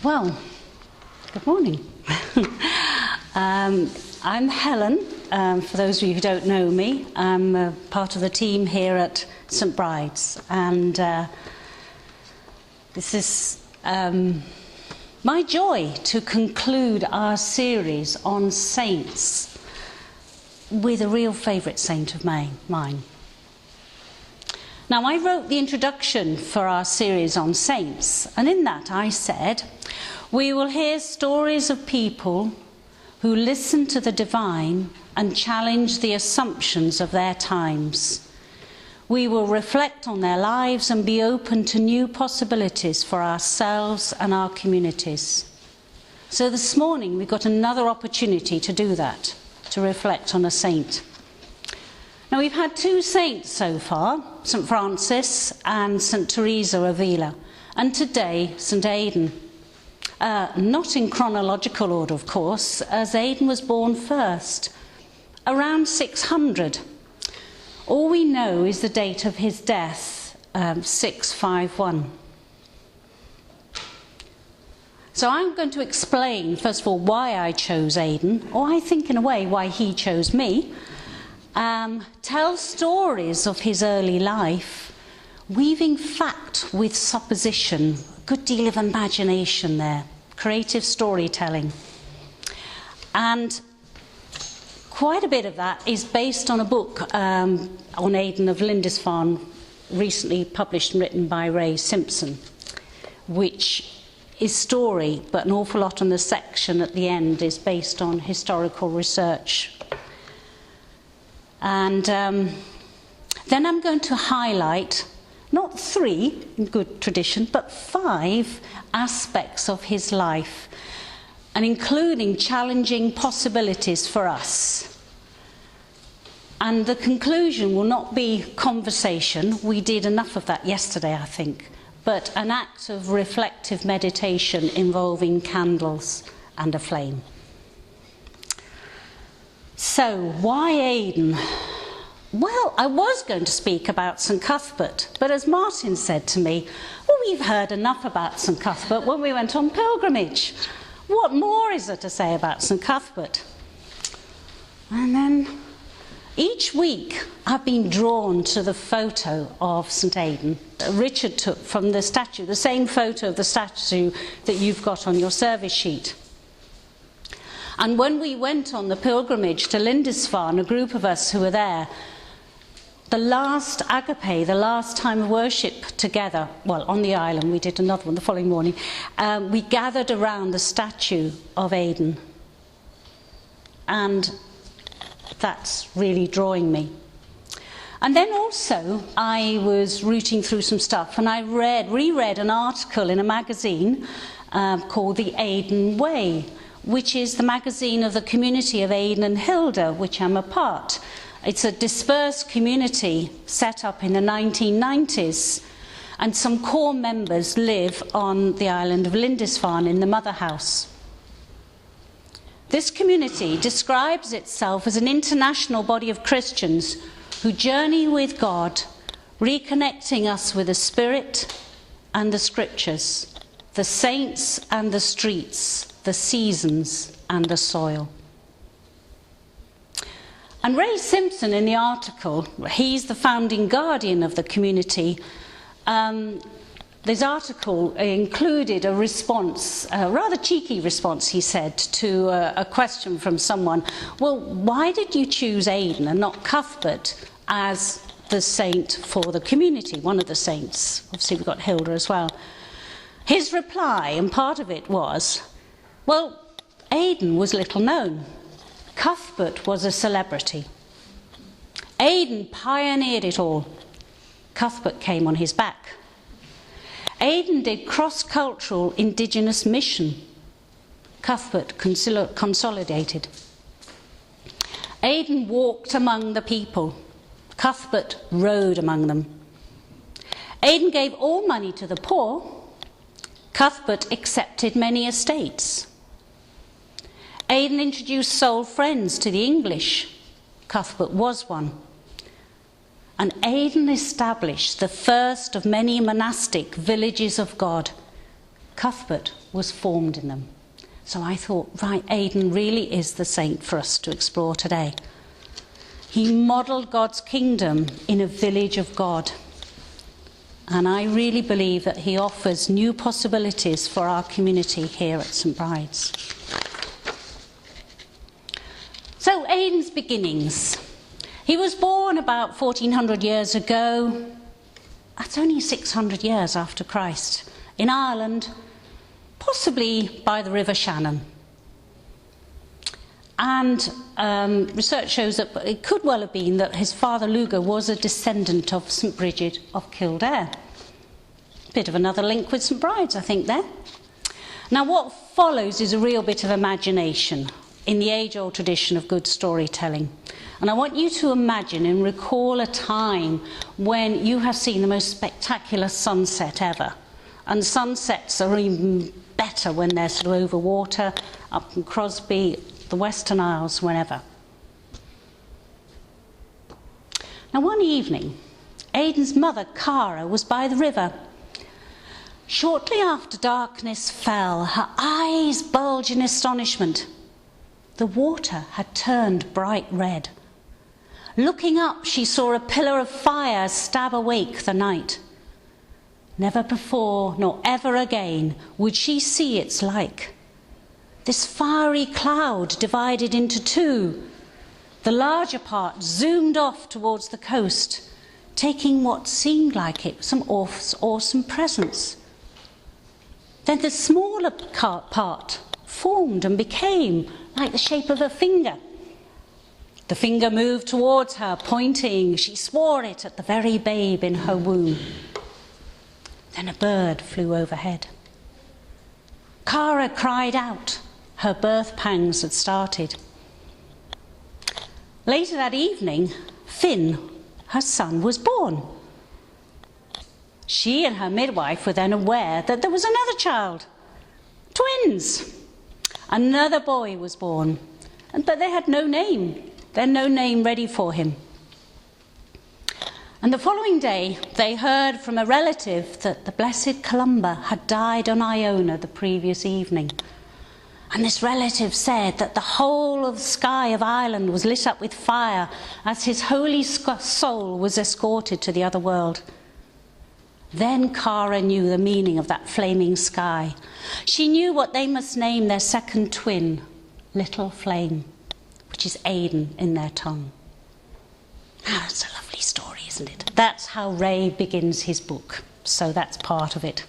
Well, good morning. I'm Helen. For those of you who don't know me, I'm part of the team here at St Bride's, and this is my joy to conclude our series on saints with a real favourite saint of mine. Now, I wrote the introduction for our series on saints, and in that I said, we will hear stories of people who listen to the divine and challenge the assumptions of their times. We will reflect on their lives and be open to new possibilities for ourselves and our communities. So this morning we've got another opportunity to do that, to reflect on a saint. Now, we've had two saints so far, St Francis and St Teresa of Avila, and today St Aidan. Not in chronological order, of course, as Aidan was born first, around 600. All we know is the date of his death, 651. So I'm going to explain, first of all, why I chose Aidan, or I think in a way why he chose me. Tell stories of his early life, weaving fact with supposition, a good deal of imagination there, creative storytelling. And quite a bit of that is based on a book on Aidan of Lindisfarne, recently published and written by Ray Simpson, which is story, but an awful lot on the section at the end is based on historical research. And then I'm going to highlight not 3, in good tradition, but 5 aspects of his life, and including challenging possibilities for us. And the conclusion will not be conversation. We did enough of that yesterday, I think, but an act of reflective meditation involving candles and a flame. So, why Aidan? Well, I was going to speak about St Cuthbert, but as Martin said to me, well, we've heard enough about St Cuthbert when we went on pilgrimage. What more is there to say about St Cuthbert? And then each week I've been drawn to the photo of St Aidan that Richard took from the statue, the same photo of the statue that you've got on your service sheet. And when we went on the pilgrimage to Lindisfarne, a group of us who were there, the last agape, the last time of worship together, well, on the island, we did another one the following morning, we gathered around the statue of Aidan. And that's really drawing me. And then also, I was rooting through some stuff, and I reread an article in a magazine called The Aidan Way, which is the magazine of the community of Aidan and Hilda, which I'm a part. It's a dispersed community set up in the 1990s, and some core members live on the island of Lindisfarne in the mother house. This community describes itself as an international body of Christians who journey with God, reconnecting us with the Spirit and the Scriptures, the saints and the streets, the seasons and the soil. And Ray Simpson, in the article, he's the founding guardian of the community. This article included a response, a rather cheeky response, he said, to a question from someone. Well, why did you choose Aidan and not Cuthbert as the saint for the community, one of the saints? Obviously, we've got Hilda as well. His reply, and part of it was, well, Aidan was little known. Cuthbert was a celebrity. Aidan pioneered it all. Cuthbert came on his back. Aidan did cross-cultural indigenous mission. Cuthbert consolidated. Aidan walked among the people. Cuthbert rode among them. Aidan gave all money to the poor. Cuthbert accepted many estates. Aidan introduced soul friends to the English. Cuthbert was one. And Aidan established the first of many monastic villages of God, Cuthbert was formed in them. So I thought, right, Aidan really is the saint for us to explore today. He modelled God's kingdom in a village of God. And I really believe that he offers new possibilities for our community here at St Bride's. So, Aidan's beginnings. He was born about 1400 years ago. That's only 600 years after Christ. In Ireland, possibly by the River Shannon. And research shows that it could well have been that his father Luga was a descendant of St Bridget of Kildare. Bit of another link with St Bride's, I think, there. Now, what follows is a real bit of imagination in the age-old tradition of good storytelling. And I want you to imagine and recall a time when you have seen the most spectacular sunset ever. And sunsets are even better when they're sort of over water, up in Crosby, the Western Isles, whenever. Now, one evening, Aidan's mother, Cara, was by the river. Shortly after darkness fell, her eyes bulged in astonishment. The water had turned bright red. Looking up, she saw a pillar of fire stab awake the night. Never before, nor ever again, would she see its like. This fiery cloud divided into two. The larger part zoomed off towards the coast, taking what seemed like it some awesome presence. Then the smaller part formed and became like the shape of a finger. The finger moved towards her, pointing. She swore it at the very babe in her womb. Then a bird flew overhead. Cara cried out. Her birth pangs had started. Later that evening, Finn, her son, was born. She and her midwife were then aware that there was another child. Twins. Another boy was born, but they had no name. They had no name ready for him. And the following day, they heard from a relative that the Blessed Columba had died on Iona the previous evening. And this relative said that the whole of the sky of Ireland was lit up with fire as his holy soul was escorted to the other world. Then Cara knew the meaning of that flaming sky. She knew what they must name their second twin, Little Flame, which is Aidan in their tongue. Ah, that's a lovely story, isn't it? That's how Ray begins his book, so that's part of it.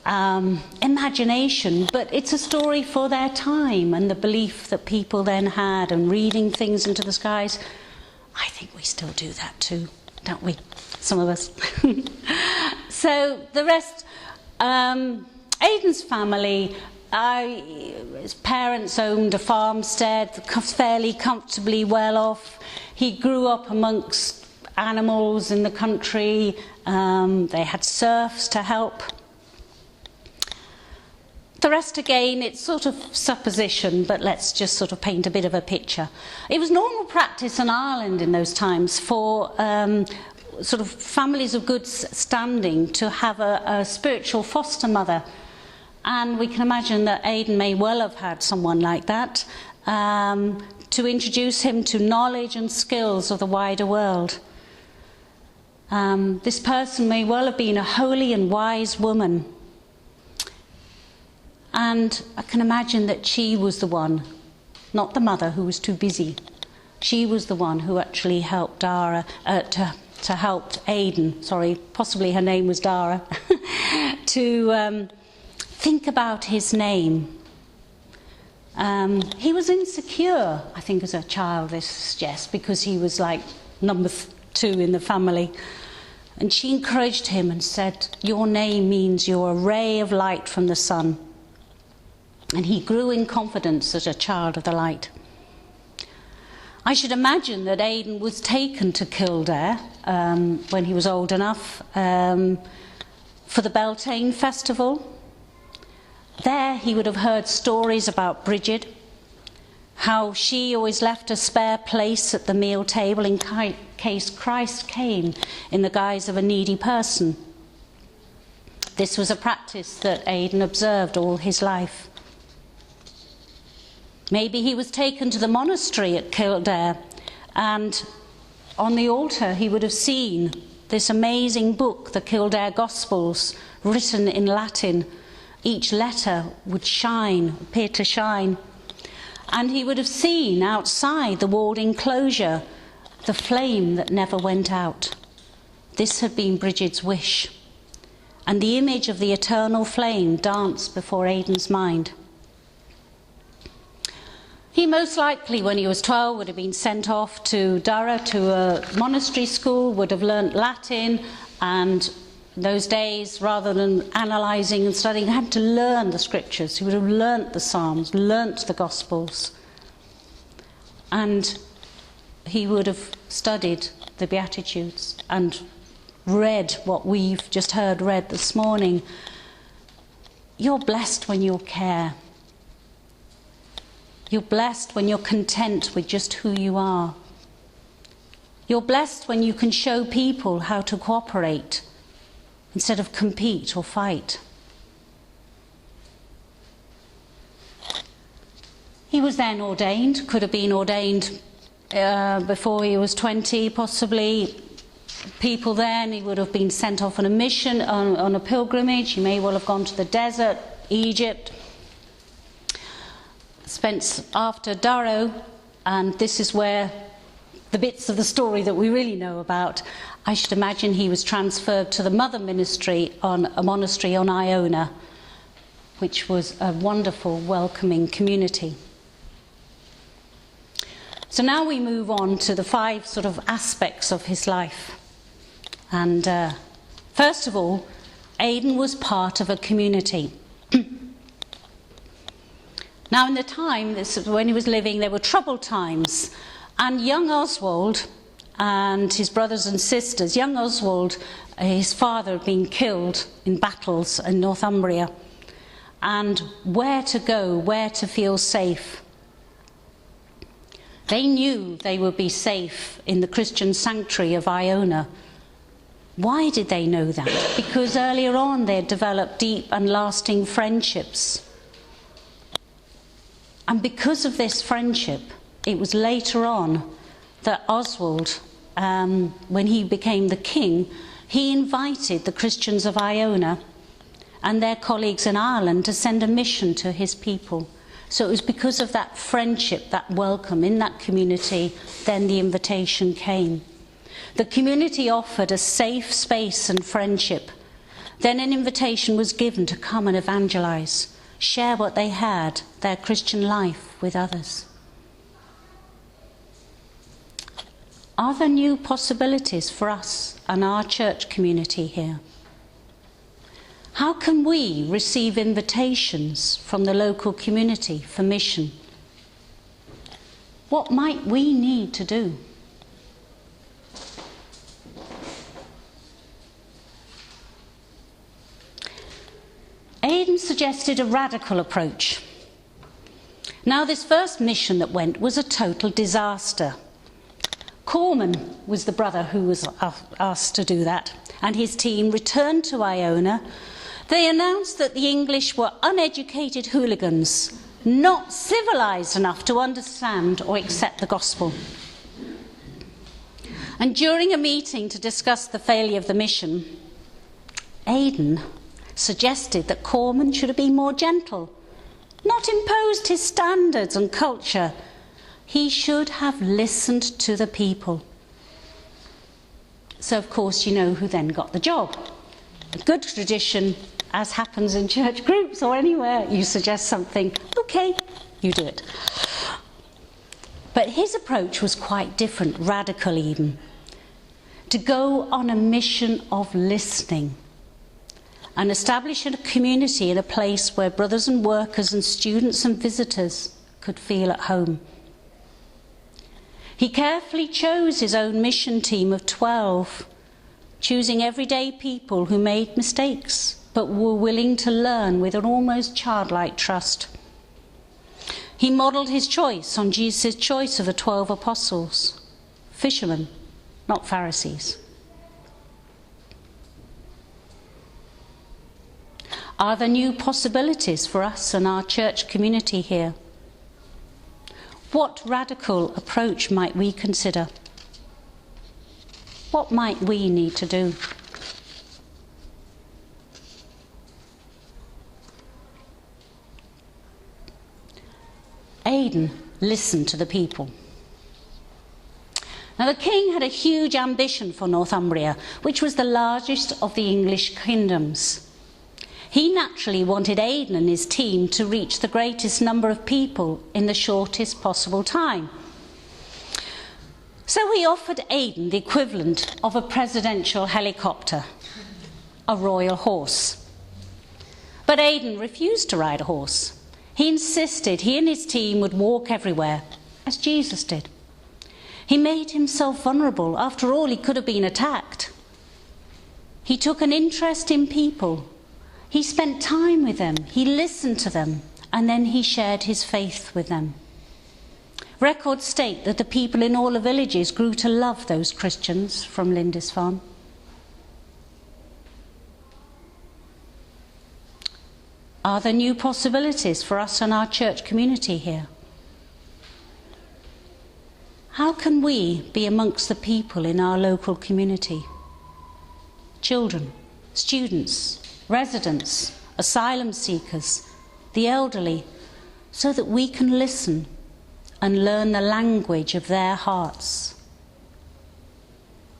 Imagination, but it's a story for their time and the belief that people then had and reading things into the skies. I think we still do that too, don't we? Some of us. So the rest, Aidan's family, his parents owned a farmstead, fairly comfortably well off. He grew up amongst animals in the country. They had serfs to help. The rest, again, it's sort of supposition, but let's just sort of paint a bit of a picture. It was normal practice in Ireland in those times for sort of families of good standing to have a spiritual foster mother. And we can imagine that Aidan may well have had someone like that to introduce him to knowledge and skills of the wider world. This person may well have been a holy and wise woman. And I can imagine that she was the one, not the mother who was too busy. She was the one who actually helped Dara, to help Aidan, possibly her name was Dara, to think about his name. He was insecure, I think, as a child, this suggests, because he was like number 2 in the family. And she encouraged him and said, "Your name means you're a ray of light from the sun." And he grew in confidence as a child of the light. I should imagine that Aidan was taken to Kildare when he was old enough for the Beltane festival. There he would have heard stories about Bridget, how she always left a spare place at the meal table in case Christ came in the guise of a needy person. This was a practice that Aidan observed all his life. Maybe he was taken to the monastery at Kildare, and on the altar he would have seen this amazing book, the Kildare Gospels, written in Latin. Each letter would shine, appear to shine. And he would have seen outside the walled enclosure the flame that never went out. This had been Bridget's wish. And the image of the eternal flame danced before Aidan's mind. He most likely, when he was 12, would have been sent off to Durrow, to a monastery school, would have learnt Latin, and in those days, rather than analysing and studying, had to learn the scriptures. He would have learnt the Psalms, learnt the Gospels. And he would have studied the Beatitudes and read what we've just heard read this morning. You're blessed when you care. You're blessed when you're content with just who you are. You're blessed when you can show people how to cooperate instead of compete or fight. He was then ordained, could have been ordained before he was 20, possibly. People then, he would have been sent off on a mission, on a pilgrimage. He may well have gone to the desert, Egypt. Spent after Durrow, and this is where the bits of the story that we really know about. I should imagine he was transferred to the mother ministry on a monastery on Iona, which was a wonderful, welcoming community. So now we move on to the 5 sort of aspects of his life. And first of all, Aidan was part of a community. Now, in the time, this is when he was living, there were troubled times, and young Oswald and his brothers and sisters, young Oswald, his father had been killed in battles in Northumbria, and where to go, where to feel safe. They knew they would be safe in the Christian sanctuary of Iona. Why did they know that? Because earlier on they had developed deep and lasting friendships. And because of this friendship, it was later on that Oswald, when he became the king, he invited the Christians of Iona and their colleagues in Ireland to send a mission to his people. So it was because of that friendship, that welcome in that community, then the invitation came. The community offered a safe space and friendship. Then an invitation was given to come and evangelize, share what they had, their Christian life, with others. Are there new possibilities for us and our church community here? How can we receive invitations from the local community for mission? What might we need to do? Aidan suggested a radical approach. Now, this first mission that went was a total disaster. Corman was the brother who was asked to do that, and his team returned to Iona. They announced that the English were uneducated hooligans, not civilised enough to understand or accept the gospel. And during a meeting to discuss the failure of the mission, Aidan suggested that Corman should have been more gentle, not imposed his standards and culture. He should have listened to the people. So, of course, you know who then got the job. A good tradition, as happens in church groups or anywhere, you suggest something, okay, you do it. But his approach was quite different, radical even. To go on a mission of listening and establish a community in a place where brothers and workers and students and visitors could feel at home. He carefully chose his own mission team of 12, choosing everyday people who made mistakes but were willing to learn with an almost childlike trust. He modelled his choice on Jesus' choice of the 12 apostles, fishermen, not Pharisees. Are there new possibilities for us and our church community here? What radical approach might we consider? What might we need to do? Aidan listened to the people. Now, the king had a huge ambition for Northumbria, which was the largest of the English kingdoms. He naturally wanted Aidan and his team to reach the greatest number of people in the shortest possible time. So he offered Aidan the equivalent of a presidential helicopter, a royal horse. But Aidan refused to ride a horse. He insisted he and his team would walk everywhere, as Jesus did. He made himself vulnerable. After all, he could have been attacked. He took an interest in people. He spent time with them. He listened to them. And then he shared his faith with them. Records state that the people in all the villages grew to love those Christians from Lindisfarne. Are there new possibilities for us and our church community here? How can we be amongst the people in our local community? Children, students, residents, asylum seekers, the elderly, so that we can listen and learn the language of their hearts.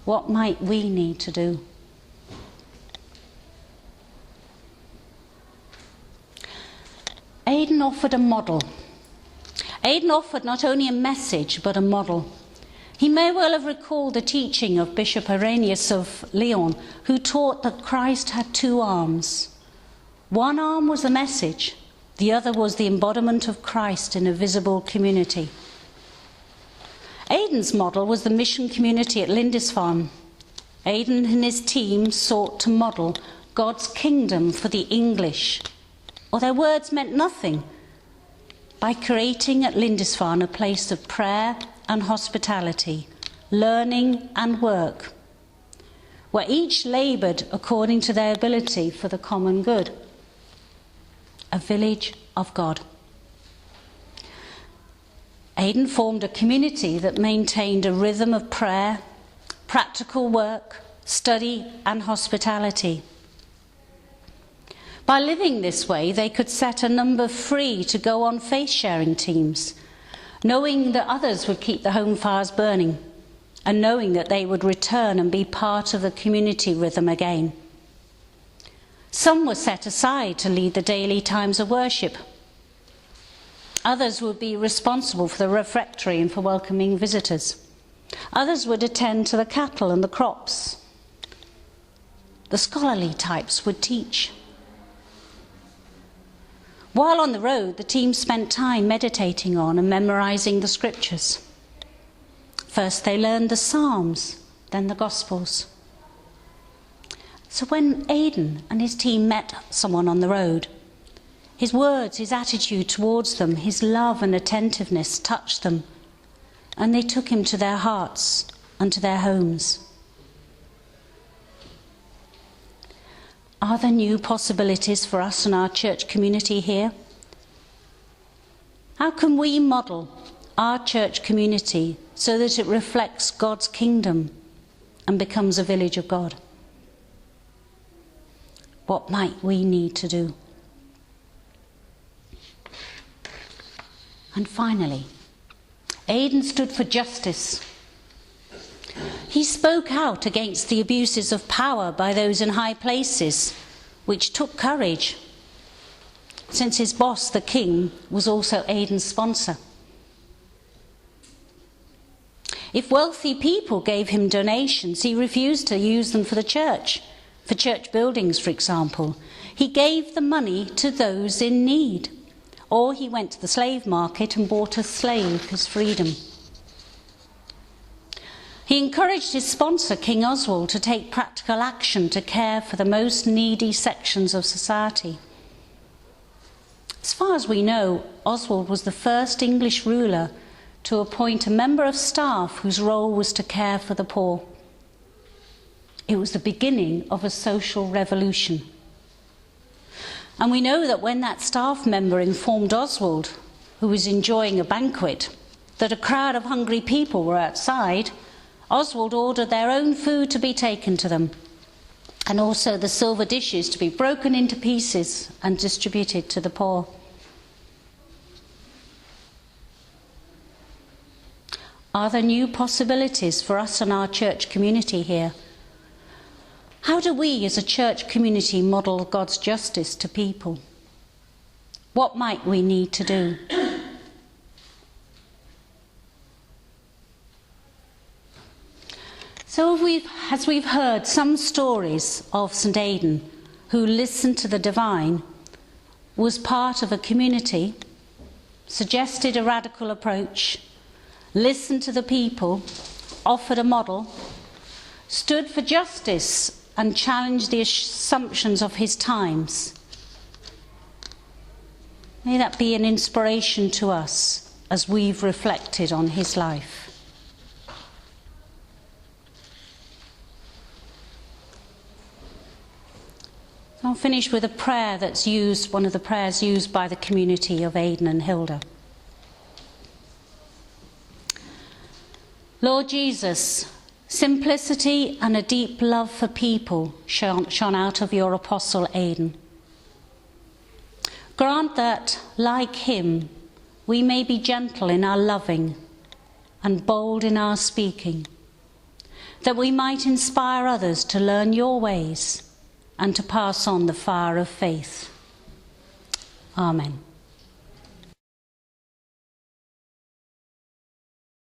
What might we need to do? Aidan offered a model. Aidan offered not only a message, but a model. He may well have recalled the teaching of Bishop Irenaeus of Lyon, who taught that Christ had two arms. One arm was the message, the other was the embodiment of Christ in a visible community. Aidan's model was the mission community at Lindisfarne. Aidan and his team sought to model God's kingdom for the English, or their words meant nothing, by creating at Lindisfarne a place of prayer and hospitality, learning and work, where each laboured according to their ability for the common good. A village of God. Aidan formed a community that maintained a rhythm of prayer, practical work, study and hospitality. By living this way, they could set a number free to go on faith-sharing teams, knowing that others would keep the home fires burning, and knowing that they would return and be part of the community rhythm again. Some were set aside to lead the daily times of worship. Others would be responsible for the refectory and for welcoming visitors. Others would attend to the cattle and the crops. The scholarly types would teach. While on the road, the team spent time meditating on and memorising the scriptures. First they learned the Psalms, then the Gospels. So when Aidan and his team met someone on the road, his words, his attitude towards them, his love and attentiveness touched them, and they took him to their hearts and to their homes. Are there new possibilities for us and our church community here? How can we model our church community so that it reflects God's kingdom and becomes a village of God? What might we need to do? And finally, Aidan stood for justice. He spoke out against the abuses of power by those in high places, which took courage, since his boss, the king, was also Aidan's sponsor. If wealthy people gave him donations, he refused to use them for church buildings, for example. He gave the money to those in need, or he went to the slave market and bought a slave his freedom. He encouraged his sponsor, King Oswald, to take practical action to care for the most needy sections of society. As far as we know, Oswald was the first English ruler to appoint a member of staff whose role was to care for the poor. It was the beginning of a social revolution. And we know that when that staff member informed Oswald, who was enjoying a banquet, that a crowd of hungry people were outside, Oswald ordered their own food to be taken to them, and also the silver dishes to be broken into pieces and distributed to the poor. Are there new possibilities for us and our church community here? How do we as a church community model God's justice to people? What might we need to do? So as we've heard some stories of St. Aidan, who listened to the divine, was part of a community, suggested a radical approach, listened to the people, offered a model, stood for justice and challenged the assumptions of his times. May that be an inspiration to us as we've reflected on his life. I'll finish with a prayer that's used, one of the prayers used by the community of Aidan and Hilda. Lord Jesus, simplicity and a deep love for people shone out of your apostle Aidan. Grant that, like him, we may be gentle in our loving and bold in our speaking, that we might inspire others to learn your ways and to pass on the fire of faith. Amen.